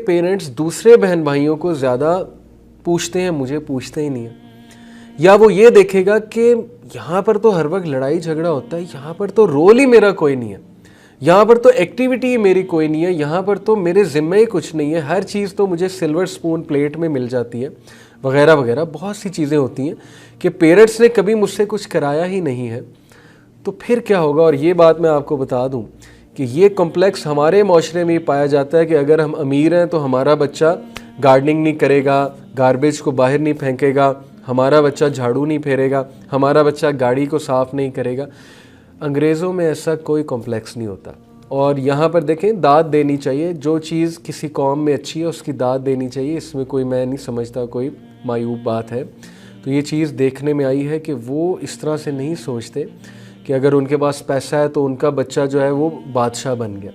Parents دوسرے بہن بھائیوں کو زیادہ پوچھتے ہیں, مجھے پوچھتے ہی نہیں ہیں. یا وہ یہ دیکھے گا کہ یہاں پر تو ہر وقت لڑائی جھگڑا ہوتا ہے, یہاں پر تو رول ہی میرا کوئی نہیں ہے, یہاں پر تو ایکٹیویٹی میری کوئی نہیں ہے, یہاں پر تو میرے ذمہ ہی کچھ نہیں ہے, ہر چیز تو مجھے سلور سپون پلیٹ میں مل جاتی ہے, وغیرہ وغیرہ. بہت سی چیزیں ہوتی ہیں کہ پیرنٹس نے کبھی مجھ سے کچھ کرایا ہی نہیں ہے. تو پھر کیا ہوگا؟ اور یہ بات میں آپ کو بتا دوں کہ یہ کمپلیکس ہمارے معاشرے میں یہ پایا جاتا ہے کہ اگر ہم امیر ہیں تو ہمارا بچہ گارڈننگ نہیں کرے گا, گاربیج کو باہر نہیں پھینکے گا, ہمارا بچہ جھاڑو نہیں پھیرے گا, ہمارا بچہ گاڑی کو صاف نہیں کرے گا. انگریزوں میں ایسا کوئی کمپلیکس نہیں ہوتا. اور یہاں پر دیکھیں, داد دینی چاہیے, جو چیز کسی قوم میں اچھی ہے اس کی داد دینی چاہیے, اس میں کوئی میں نہیں سمجھتا کوئی معیوب بات ہے. تو یہ چیز دیکھنے میں آئی ہے کہ وہ اس طرح سے نہیں سوچتے کہ اگر ان کے پاس پیسہ ہے تو ان کا بچہ جو ہے وہ بادشاہ بن گیا.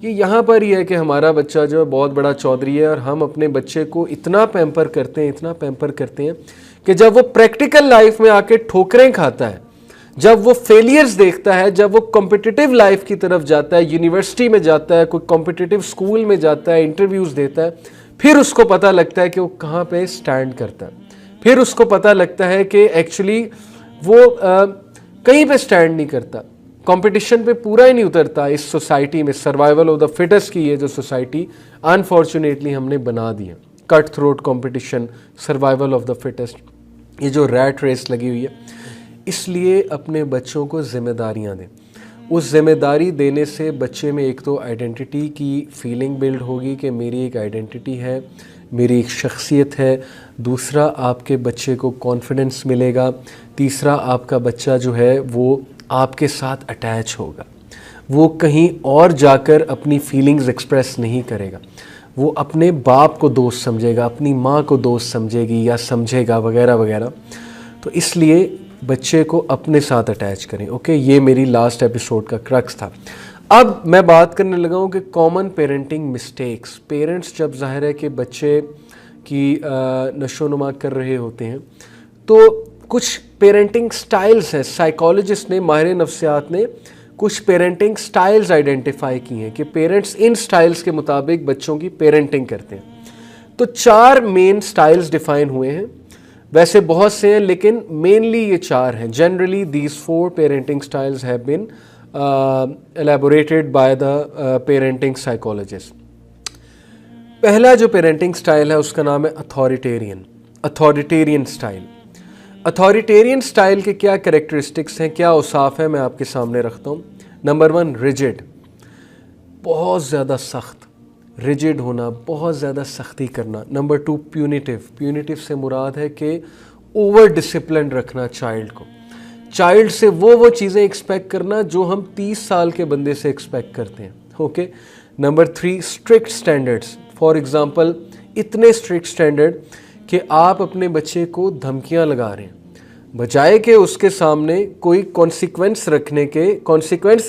یہ یہاں پر ہی ہے کہ ہمارا بچہ جو ہے بہت بڑا چودھری ہے, اور ہم اپنے بچے کو اتنا پیمپر کرتے ہیں, اتنا پیمپر کرتے ہیں کہ جب وہ پریکٹیکل لائف میں آ کے ٹھوکریں کھاتا ہے, جب وہ فیلیئرز دیکھتا ہے, جب وہ کمپٹیٹیو لائف کی طرف جاتا ہے, یونیورسٹی میں جاتا ہے, کوئی کمپٹیٹیو اسکول میں جاتا ہے, انٹرویوز دیتا ہے, پھر اس کو پتہ لگتا ہے کہ وہ کہاں پہ سٹینڈ کرتا ہے. پھر اس کو پتہ لگتا ہے کہ ایکچولی وہ کہیں پہ سٹینڈ نہیں کرتا, کمپٹیشن پہ پورا ہی نہیں اترتا اس سوسائٹی میں. سروائیول آف دا فٹسٹ کی یہ جو سوسائٹی انفارچونیٹلی ہم نے بنا دی ہے, cut throat competition, survival of the fittest, یہ جو ریٹ ریس لگی ہوئی ہے. اس لیے اپنے بچوں کو ذمہ داریاں دیں. اس ذمہ داری دینے سے بچے میں ایک تو آئیڈینٹی کی فیلنگ بلڈ ہوگی کہ میری ایک آئیڈینٹی ہے, میری ایک شخصیت ہے. دوسرا, آپ کے بچے کو کانفیڈنس ملے گا. تیسرا, آپ کا بچہ جو ہے وہ آپ کے ساتھ اٹیچ ہوگا, وہ کہیں اور جا کر اپنی فیلنگز ایکسپریس نہیں کرے گا, وہ اپنے باپ کو دوست سمجھے گا, اپنی ماں کو دوست سمجھے گی یا سمجھے گا, وغیرہ وغیرہ. تو اس لیے بچے کو اپنے ساتھ اٹیچ کریں. اوکے, یہ میری لاسٹ ایپیسوڈ کا کرکس تھا. اب میں بات کرنے لگا ہوں کہ کامن پیرنٹنگ مسٹیکس. پیرنٹس جب ظاہر ہے کہ بچے کی نشو و نما کر رہے ہوتے ہیں تو کچھ پیرنٹنگ سٹائلز ہیں. سائیکالوجسٹ نے, ماہر نفسیات نے کچھ پیرنٹنگ سٹائلز آئیڈینٹیفائی کی ہیں کہ پیرنٹس ان سٹائلز کے مطابق بچوں کی پیرنٹنگ کرتے ہیں. تو 4 مین سٹائلز ڈیفائن ہوئے ہیں. ویسے بہت سے ہیں لیکن مینلی یہ 4 ہیں. Generally these 4 parenting styles have been elaborated by the parenting psychologist. پہلا جو پیرنٹنگ سٹائل ہے اس کا نام ہے اتھارٹیرین سٹائل. اتھارٹیرین سٹائل کے کیا کریکٹرسٹکس ہیں, کیا اوصاف ہیں, میں آپ کے سامنے رکھتا ہوں. نمبر 1, ریجڈ, بہت زیادہ سخت, ریجڈ ہونا, بہت زیادہ سختی کرنا. Number 2, punitive. پیونیٹیو سے مراد ہے کہ اوور ڈسپلن رکھنا چائلڈ کو, چائلڈ سے وہ چیزیں ایکسپیکٹ کرنا جو ہم 30 سال کے بندے سے ایکسپیکٹ کرتے ہیں. Okay. Number 3, strict standards. For example, اتنے اسٹرکٹ اسٹینڈرڈ کہ آپ اپنے بچے کو دھمکیاں لگا رہے ہیں, بجائے کہ اس کے سامنے کوئی کانسیکوینس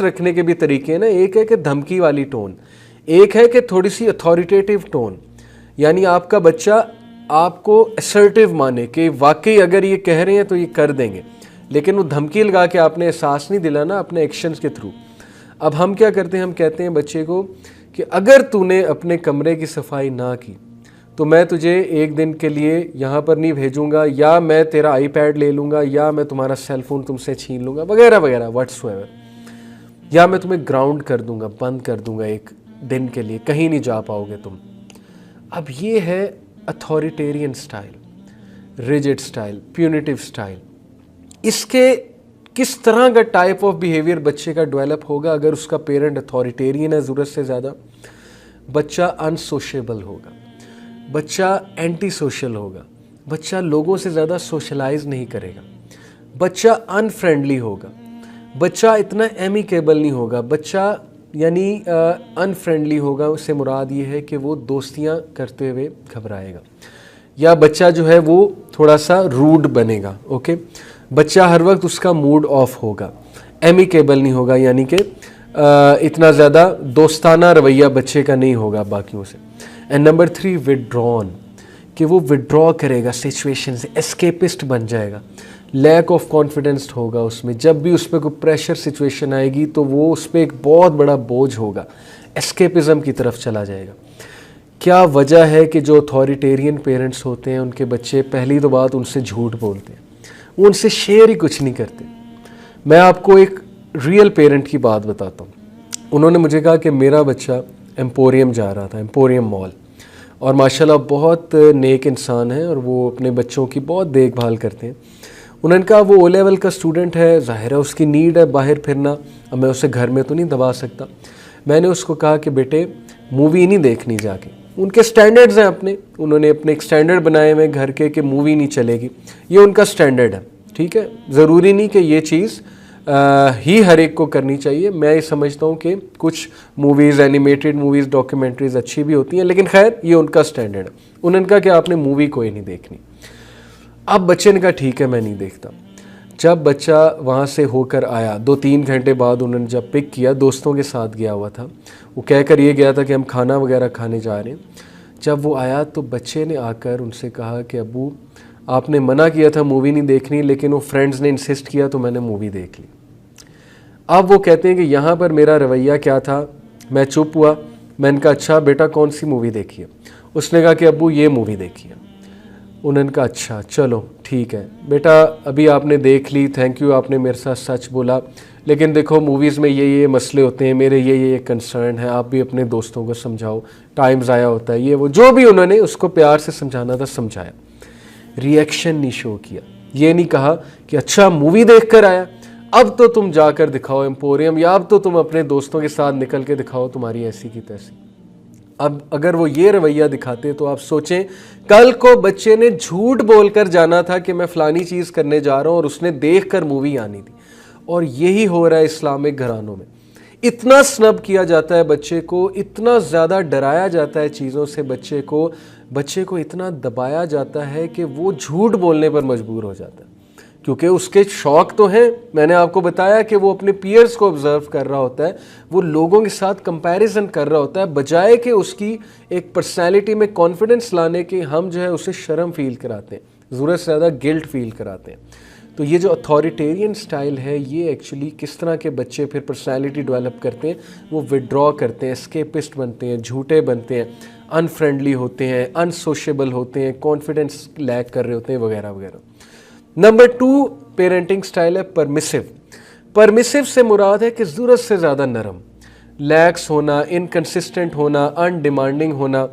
رکھنے کے بھی طریقے ہیں نا. ایک ہے کہ دھمکی والی ٹون, ایک ہے کہ تھوڑی سی اتھارٹیٹیو ٹون, یعنی آپ کا بچہ آپ کو اسرٹیو مانے کہ واقعی اگر یہ کہہ رہے ہیں تو یہ کر دیں گے, لیکن وہ دھمکی لگا کے آپ نے احساس نہیں دلانا اپنے ایکشنز کے تھرو. اب ہم کیا کرتے ہیں, ہم کہتے ہیں بچے کو کہ اگر تو نے اپنے کمرے کی صفائی نہ کی تو میں تجھے 1 دن کے لیے یہاں پر نہیں بھیجوں گا, یا میں تیرا آئی پیڈ لے لوں گا, یا میں تمہارا سیل فون تم سے چھین لوں گا, وغیرہ وغیرہ, واٹس ایور, یا میں تمہیں گراؤنڈ کر دوں گا, بند کر دوں گا 1 دن کے لیے, کہیں نہیں جا پاؤ گے تم. اب یہ ہے authoritarian style, rigid style, punitive style. اس کے کس طرح کا ٹائپ آف بیہیویئر بچے کا ڈیولپ ہوگا اگر اس کا پیرنٹ اتھارٹیرین ہے ضرورت سے زیادہ؟ بچہ انسوشیبل ہوگا, بچہ اینٹی سوشل ہوگا, بچہ لوگوں سے زیادہ سوشلائز نہیں کرے گا, بچہ ان فرینڈلی ہوگا, بچہ اتنا ایمیکیبل نہیں ہوگا. بچہ یعنی ان فرینڈلی ہوگا, اس سے مراد یہ ہے کہ وہ دوستیاں کرتے ہوئے گھبرائے گا, یا بچہ جو ہے وہ تھوڑا سا روڈ بنے گا. اوکے. بچہ ہر وقت اس کا موڈ آف ہوگا, ایمیکیبل نہیں ہوگا, یعنی کہ اتنا زیادہ دوستانہ رویہ بچے کا نہیں ہوگا باقیوں سے. اینڈ نمبر 3, وڈرون, کہ وہ وڈرا کرے گا سچویشن سے, اسکیپسٹ بن جائے گا, لیک آف کانفیڈنس ہوگا اس میں. جب بھی اس پہ کوئی پریشر سچویشن آئے گی تو وہ اس پہ ایک بہت بڑا بوجھ ہوگا, اسکیپزم کی طرف چلا جائے گا. کیا وجہ ہے کہ جو اتھارٹیرین پیرنٹس ہوتے ہیں ان کے بچے پہلی تو بات ان سے جھوٹ بولتے ہیں, وہ ان سے شیئر ہی کچھ نہیں کرتے. میں آپ کو ایک ریئل پیرنٹ کی بات بتاتا ہوں. انہوں نے مجھے کہا کہ میرا بچہ ایمپوریم جا رہا تھا, ایمپوریم مال, اور ماشاءاللہ بہت نیک انسان ہیں اور وہ اپنے بچوں کی بہت دیکھ بھال کرتے ہیں. انہوں نے کہا وہ او لیول کا اسٹوڈنٹ ہے, ظاہر ہے اس کی نیڈ ہے باہر پھرنا, اب میں اسے گھر میں تو نہیں دبا سکتا. میں نے اس کو کہا کہ بیٹے مووی نہیں دیکھنی جا کے, ان کے سٹینڈرڈز ہیں اپنے, انہوں نے اپنے ایک سٹینڈرڈ بنائے ہوئے گھر کے کہ مووی نہیں چلے گی, یہ ان کا سٹینڈرڈ ہے, ٹھیک ہے. ضروری نہیں کہ یہ چیز ہی ہر ایک کو کرنی چاہیے. میں یہ سمجھتا ہوں کہ کچھ موویز, اینیمیٹڈ موویز, ڈاکیومنٹریز اچھی بھی ہوتی ہیں, لیکن خیر یہ ان کا سٹینڈرڈ ہے. انہوں نے کہا کہ آپ نے مووی کوئی نہیں دیکھنی. اب بچے نے کہا ٹھیک ہے میں نہیں دیکھتا. جب بچہ وہاں سے ہو کر آیا 2-3 گھنٹے بعد, انہوں نے جب پک کیا, دوستوں کے ساتھ گیا ہوا تھا, وہ کہہ کر یہ گیا تھا کہ ہم کھانا وغیرہ کھانے جا رہے ہیں. جب وہ آیا تو بچے نے آ کر ان سے کہا کہ ابو آپ نے منع کیا تھا مووی نہیں دیکھنی, لیکن وہ فرینڈز نے انسسٹ کیا تو میں نے مووی دیکھ لی. اب وہ کہتے ہیں کہ یہاں پر میرا رویہ کیا تھا, میں چپ ہوا. میں نے کہا اچھا بیٹا کون سی مووی دیکھی ہے؟ اس نے کہا کہ ابو یہ مووی دیکھی ہے. انہوں نے کہا اچھا چلو ٹھیک ہے بیٹا, ابھی آپ نے دیکھ لی, تھینک یو, آپ نے میرے ساتھ سچ بولا, لیکن دیکھو موویز میں یہ مسئلے ہوتے ہیں, میرے یہ کنسرن ہے, آپ بھی اپنے دوستوں کو سمجھاؤ, ٹائم ضائع ہوتا ہے, یہ وہ جو بھی انہوں نے اس کو پیار سے سمجھانا تھا سمجھایا. ریئیکشن نہیں شو کیا, یہ نہیں کہا کہ اچھا مووی دیکھ کر آیا اب تو تم جا کر دکھاؤ ایمپوریم, یا اب تو تم اپنے دوستوں کے ساتھ نکل کے دکھاؤ تمہاری ایسی کی تیسی. اب اگر وہ یہ رویہ دکھاتے تو آپ سوچیں کل کو بچے نے جھوٹ بول کر جانا تھا کہ میں فلانی چیز کرنے جا رہا ہوں, اور اس نے دیکھ کر مووی آنی تھی. اور یہی ہو رہا ہے اسلامک گھرانوں میں. اتنا سنب کیا جاتا ہے بچے کو, اتنا زیادہ ڈرایا جاتا ہے چیزوں سے بچے کو اتنا دبایا جاتا ہے کہ وہ جھوٹ بولنے پر مجبور ہو جاتا ہے, کیونکہ اس کے شوق تو ہیں. میں نے آپ کو بتایا کہ وہ اپنے پیئرز کو آبزرو کر رہا ہوتا ہے, وہ لوگوں کے ساتھ کمپیریزن کر رہا ہوتا ہے, بجائے کہ اس کی ایک پرسنالٹی میں کانفیڈنس لانے کے ہم جو ہے اسے شرم فیل کراتے ہیں, ضرورت سے زیادہ گلٹ فیل کراتے ہیں. تو یہ جو اتھارٹیرین سٹائل ہے یہ ایکچولی کس طرح کے بچے پھر پرسنالٹی ڈیولپ کرتے ہیں, وہ وڈرا کرتے ہیں, اسکیپسٹ بنتے ہیں, جھوٹے بنتے ہیں, ان فرینڈلی ہوتے ہیں, ان سوشیبل ہوتے ہیں, کانفیڈنس لیک کر رہے ہوتے ہیں وغیرہ وغیرہ. نمبر 2 پیرنٹنگ سٹائل ہے پرمیسو. پرمیسو سے مراد ہے کہ ضرورت سے زیادہ نرم, لیکس ہونا, انکنسسٹنٹ ہونا, ان ڈیمانڈنگ ہونا.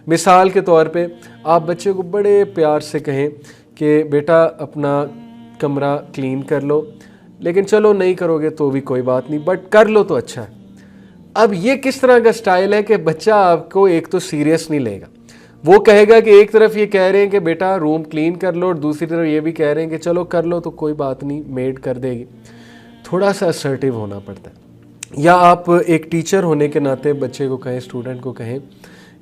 مثال کے طور پہ آپ بچے کو بڑے پیار سے کہیں کہ بیٹا اپنا کمرہ کلین کر لو, لیکن چلو نہیں کرو گے تو بھی کوئی بات نہیں, بٹ کر لو تو اچھا ہے. اب یہ کس طرح کا سٹائل ہے کہ بچہ آپ کو ایک تو سیریس نہیں لے گا, وہ کہے گا کہ ایک طرف یہ کہہ رہے ہیں کہ بیٹا روم کلین کر لو, اور دوسری طرف یہ بھی کہہ رہے ہیں کہ چلو کر لو تو کوئی بات نہیں, میڈ کر دے گی. تھوڑا سا اسرٹیو ہونا پڑتا ہے. یا آپ ایک ٹیچر ہونے کے ناطے بچے کو کہیں, اسٹوڈنٹ کو کہیں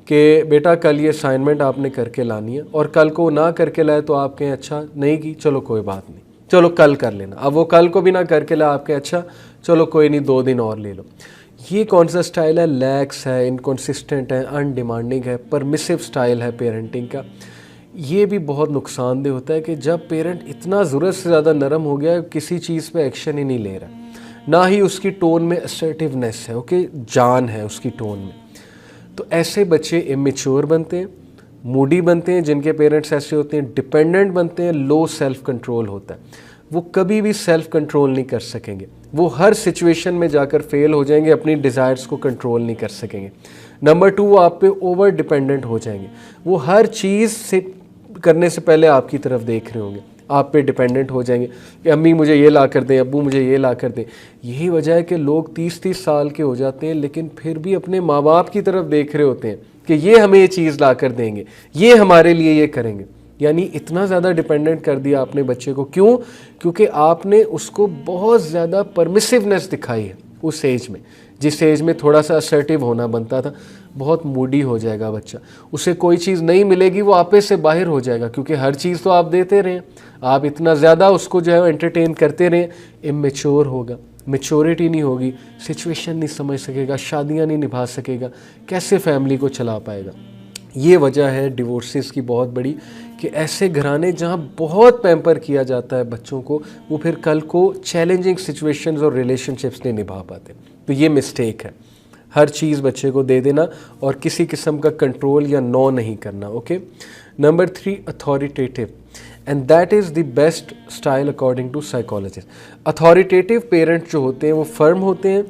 کہ بیٹا کل یہ اسائنمنٹ آپ نے کر کے لانی ہے, اور کل کو نہ کر کے لائے تو آپ کہیں اچھا نہیں کی, چلو کوئی بات نہیں, چلو کل کر لینا. اب وہ کل کو بھی نہ کر کے لائے, آپ کہیں اچھا چلو کوئی نہیں 2 دن اور لے لو. یہ کون سا سٹائل ہے؟ لیکس ہے, انکنسسٹنٹ ہے, ان ڈیمانڈنگ ہے, پرمیسو سٹائل ہے پیرنٹنگ کا. یہ بھی بہت نقصان دہ ہوتا ہے کہ جب پیرنٹ اتنا ضرورت سے زیادہ نرم ہو گیا, کسی چیز پہ ایکشن ہی نہیں لے رہا, نہ ہی اس کی ٹون میں اسرٹیونیس ہے, اوکے جان ہے اس کی ٹون میں, تو ایسے بچے امیچور بنتے ہیں, موڈی بنتے ہیں. جن کے پیرنٹس ایسے ہوتے ہیں ڈپینڈنٹ بنتے ہیں, لو سیلف کنٹرول ہوتا ہے, وہ کبھی بھی سیلف کنٹرول نہیں کر سکیں گے, وہ ہر سچویشن میں جا کر فیل ہو جائیں گے, اپنی ڈیزائرز کو کنٹرول نہیں کر سکیں گے. نمبر 2 وہ آپ پہ اوور ڈپینڈنٹ ہو جائیں گے, وہ ہر چیز سے کرنے سے پہلے آپ کی طرف دیکھ رہے ہوں گے, آپ پہ ڈپینڈنٹ ہو جائیں گے کہ امی مجھے یہ لا کر دیں, ابو مجھے یہ لا کر دیں. یہی وجہ ہے کہ لوگ 30 سال کے ہو جاتے ہیں لیکن پھر بھی اپنے ماں باپ کی طرف دیکھ رہے ہوتے ہیں کہ یہ ہمیں یہ چیز لا کر دیں گے, یہ ہمارے لیے یہ کریں گے. یعنی اتنا زیادہ ڈیپینڈنٹ کر دیا آپ نے بچے کو. کیوں؟ کیونکہ آپ نے اس کو بہت زیادہ پرمیسونیس دکھائی ہے اس ایج میں, جس ایج میں تھوڑا سا اسرٹیو ہونا بنتا تھا. بہت موڈی ہو جائے گا بچہ, اسے کوئی چیز نہیں ملے گی وہ آپے سے باہر ہو جائے گا, کیونکہ ہر چیز تو آپ دیتے رہیں, آپ اتنا زیادہ اس کو جو ہے انٹرٹین کرتے رہیں. امیچور ہوگا, میچورٹی نہیں ہوگی, سچویشن نہیں سمجھ سکے گا, شادیاں نہیں نبھا سکے گا, کیسے فیملی کو چلا پائے گا. یہ وجہ ہے ڈیورسز کی بہت بڑی, کہ ایسے گھرانے جہاں بہت پیمپر کیا جاتا ہے بچوں کو, وہ پھر کل کو چیلنجنگ سچویشنز اور ریلیشن شپس نہیں نبھا پاتے. تو یہ مسٹیک ہے. ہر چیز بچے کو دے دینا اور کسی قسم کا کنٹرول یا نو نہیں کرنا. Okay. Number 3 authoritative and that is the best style according to psychologist. Authoritative parent جو ہوتے ہیں وہ فرم ہوتے ہیں.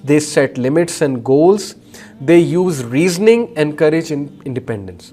They set limits and goals. They use reasoning encourage independence.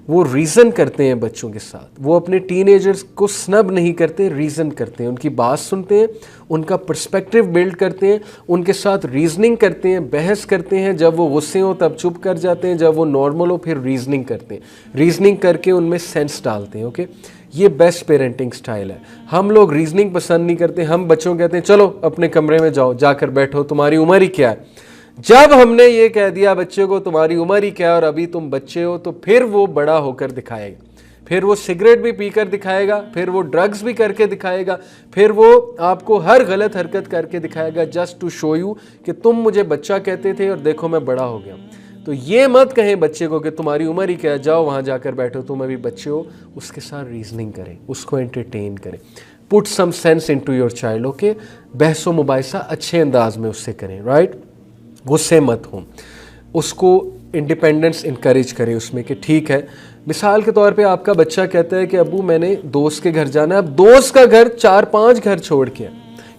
وہ ریزن کرتے ہیں بچوں کے ساتھ. وہ اپنے ٹین ایجرز کو سنب نہیں کرتے, ریزن کرتے ہیں, ان کی بات سنتے ہیں, ان کا پرسپیکٹیو بلڈ کرتے ہیں, ان کے ساتھ ریزننگ کرتے ہیں, بحث کرتے ہیں. جب وہ غصے ہوں تب چپ کر جاتے ہیں, جب وہ نارمل ہو پھر ریزننگ کرتے ہیں. ریزننگ کر کے ان میں سینس ڈالتے ہیں. اوکے. یہ بیسٹ پیرنٹنگ سٹائل ہے. ہم لوگ ریزننگ پسند نہیں کرتے. ہم بچوں کہتے ہیں چلو اپنے کمرے میں جاؤ, جا کر بیٹھو, تمہاری عمر ہی کیا ہے. جب ہم نے یہ کہہ دیا بچے کو تمہاری عمر ہی کیا اور ابھی تم بچے ہو, تو پھر وہ بڑا ہو کر دکھائے گا. پھر وہ سگریٹ بھی پی کر دکھائے گا, پھر وہ ڈرگز بھی کر کے دکھائے گا, پھر وہ آپ کو ہر غلط حرکت کر کے دکھائے گا جسٹ ٹو شو یو کہ تم مجھے بچہ کہتے تھے اور دیکھو میں بڑا ہو گیا. تو یہ مت کہیں بچے کو کہ تمہاری عمر ہی کیا, جاؤ وہاں جا کر بیٹھو, تم ابھی بچے ہو. اس کے ساتھ ریزننگ کریں, اس کو انٹرٹین کریں. Put some sense into your child. Okay. بحث و مباحثہ اچھے انداز میں اس سے کریں. رائٹ. غصے مت ہوں. اس کو انڈیپینڈنس انکریج کریں اس میں کہ ٹھیک ہے. مثال کے طور پہ آپ کا بچہ کہتا ہے کہ ابو میں نے دوست کے گھر جانا ہے. اب دوست کا گھر 4-5 گھر چھوڑ کے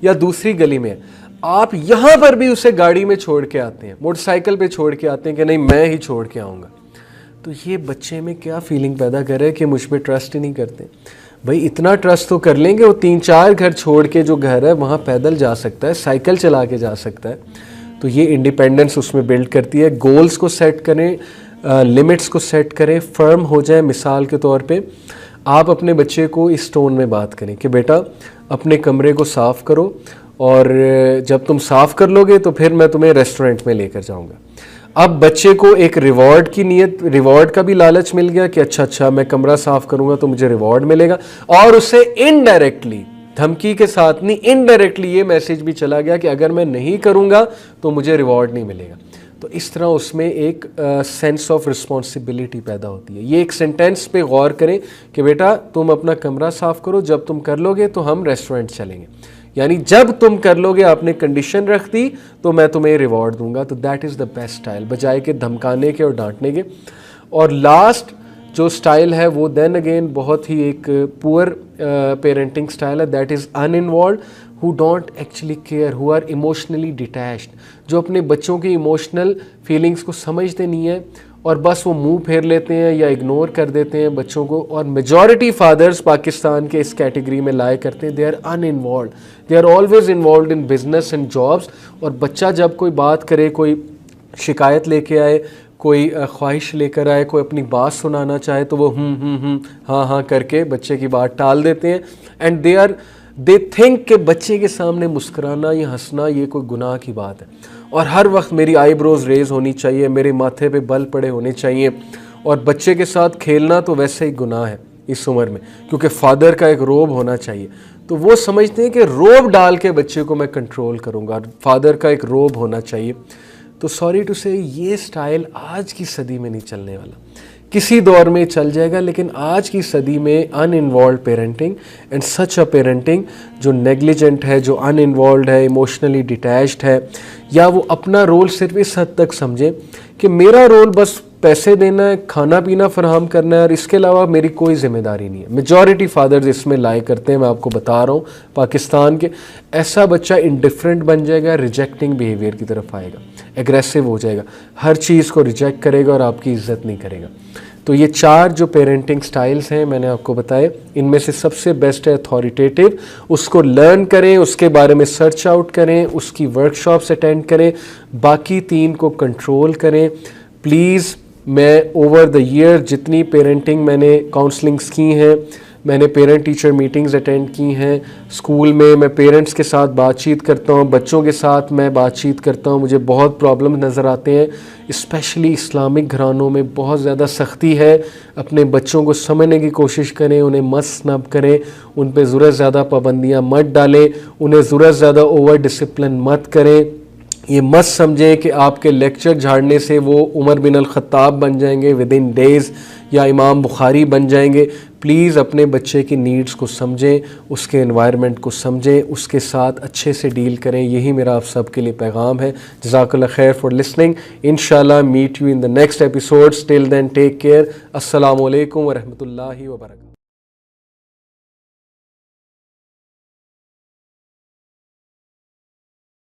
یا دوسری گلی میں ہے, آپ یہاں پر بھی اسے گاڑی میں چھوڑ کے آتے ہیں, موٹر سائیکل پہ چھوڑ کے آتے ہیں کہ نہیں میں ہی چھوڑ کے آؤں گا. تو یہ بچے میں کیا فیلنگ پیدا کر رہے کہ مجھ پہ ٹرسٹ ہی نہیں کرتے. بھائی اتنا ٹرسٹ تو کر لیں گے, وہ 3-4 گھر چھوڑ کے جو گھر ہے وہاں پیدل جا سکتا ہے, سائیکل چلا کے جا سکتا ہے. تو یہ انڈیپینڈنس اس میں بلڈ کرتی ہے. گولز کو سیٹ کریں, لمٹس کو سیٹ کریں, فرم ہو جائیں. مثال کے طور پہ آپ اپنے بچے کو اس ٹون میں بات کریں کہ بیٹا اپنے کمرے کو صاف کرو, اور جب تم صاف کر لو گے تو پھر میں تمہیں ریسٹورنٹ میں لے کر جاؤں گا. اب بچے کو ایک ریوارڈ کی نیت, ریوارڈ کا بھی لالچ مل گیا کہ اچھا میں کمرہ صاف کروں گا تو مجھے ریوارڈ ملے گا, اور اسے انڈائریکٹلی, دھمکی کے ساتھ نہیں, انڈائریکٹلی یہ میسج بھی چلا گیا کہ اگر میں نہیں کروں گا تو مجھے ریوارڈ نہیں ملے گا. تو اس طرح اس میں ایک سینس آف رسپانسبلٹی پیدا ہوتی ہے. یہ ایک سینٹینس پہ غور کریں کہ بیٹا تم اپنا کمرہ صاف کرو, جب تم کر لو گے تو ہم ریسٹورنٹ چلیں گے. یعنی جب تم کر لو گے, آپ نے کنڈیشن رکھ دی تو میں تمہیں ریوارڈ دوں گا. تو that is the best style, بجائے کہ دھمکانے کے اور ڈانٹنے کے. اور لاسٹ جو اسٹائل ہے وہ دین اگین بہت ہی ایک پور پیرنٹنگ اسٹائل ہے. That is in involved, who don't actually care, who are emotionally detached, جو اپنے بچوں کی ایموشنل فیلنگس کو سمجھتے نہیں ہیں اور بس وہ منہ پھیر لیتے ہیں یا اگنور کر دیتے ہیں بچوں کو. اور میجورٹی فادرز پاکستان کے اس کیٹیگری میں لائے کرتے ہیں. They are in involved, they are always involved in business and jobs. اور بچہ جب کوئی بات کرے, کوئی شکایت لے کے آئے, کوئی خواہش لے کر آئے, کوئی اپنی بات سنانا چاہے, تو وہ ہاں کر کے بچے کی بات ٹال دیتے ہیں. اینڈ دے تھنک کہ بچے کے سامنے مسکرانا یا ہنسنا یہ کوئی گناہ کی بات ہے, اور ہر وقت میری آئی بروز ریز ہونی چاہیے, میرے ماتھے پہ بل پڑے ہونے چاہیے. اور بچے کے ساتھ کھیلنا تو ویسے ہی گناہ ہے اس عمر میں, کیونکہ فادر کا ایک روب ہونا چاہیے. تو وہ سمجھتے ہیں کہ روب ڈال کے بچے کو میں کنٹرول کروں گا, فادر کا ایک روب ہونا چاہیے. تو سوری ٹو سے یہ سٹائل آج کی صدی میں نہیں چلنے والا. کسی دور میں چل جائے گا, لیکن آج کی صدی میں uninvolved parenting and such a parenting جو نیگلیجنٹ ہے, جو ان انوالوڈ ہے, ایموشنلی ڈیٹیچڈ ہے, یا وہ اپنا رول صرف اس حد تک سمجھے کہ میرا رول بس پیسے دینا ہے, کھانا پینا فراہم کرنا ہے, اور اس کے علاوہ میری کوئی ذمہ داری نہیں ہے. میجورٹی فادرز اس میں لائے کرتے ہیں, میں آپ کو بتا رہا ہوں پاکستان کے. ایسا بچہ انڈیفرنٹ بن جائے گا, ریجیکٹنگ بیہیویئر کی طرف آئے گا, ایگریسو ہو جائے گا, ہر چیز کو ریجیکٹ کرے گا اور آپ کی عزت نہیں کرے گا. تو یہ 4 جو پیرنٹنگ سٹائلز ہیں میں نے آپ کو بتائے, ان میں سے سب سے بیسٹ ہے اتھارٹیٹیو. اس کو لرن کریں, اس کے بارے میں سرچ آؤٹ کریں, اس کی ورک شاپس اٹینڈ کریں. باقی 3 کو کنٹرول کریں پلیز. میں اوور دا ایئر جتنی پیرنٹنگ میں نے کاؤنسلنگس کی ہیں, میں نے پیرنٹ ٹیچر میٹنگز اٹینڈ کی ہیں, اسکول میں پیرنٹس کے ساتھ بات چیت کرتا ہوں, بچوں کے ساتھ میں بات چیت کرتا ہوں, مجھے بہت پرابلم نظر آتے ہیں. اسپیشلی اسلامک گھرانوں میں بہت زیادہ سختی ہے. اپنے بچوں کو سمجھنے کی کوشش کریں, انہیں مت سنب کریں, ان پہ ضرورت زیادہ پابندیاں مت ڈالیں, انہیں ضرورت زیادہ اوور ڈسپلن مت کریں. یہ مت سمجھیں کہ آپ کے لیکچر جھاڑنے سے وہ عمر بن الخطاب بن جائیں گے ود ان ڈیز یا امام بخاری بن جائیں گے. پلیز اپنے بچے کی نیڈز کو سمجھیں, اس کے انوائرمنٹ کو سمجھیں, اس کے ساتھ اچھے سے ڈیل کریں. یہی میرا آپ سب کے لیے پیغام ہے. جزاک اللہ خیر فار لسننگ. انشاءاللہ meet you in the next episode. Till then take care. السلام علیکم ورحمۃ اللہ وبرکاتہ.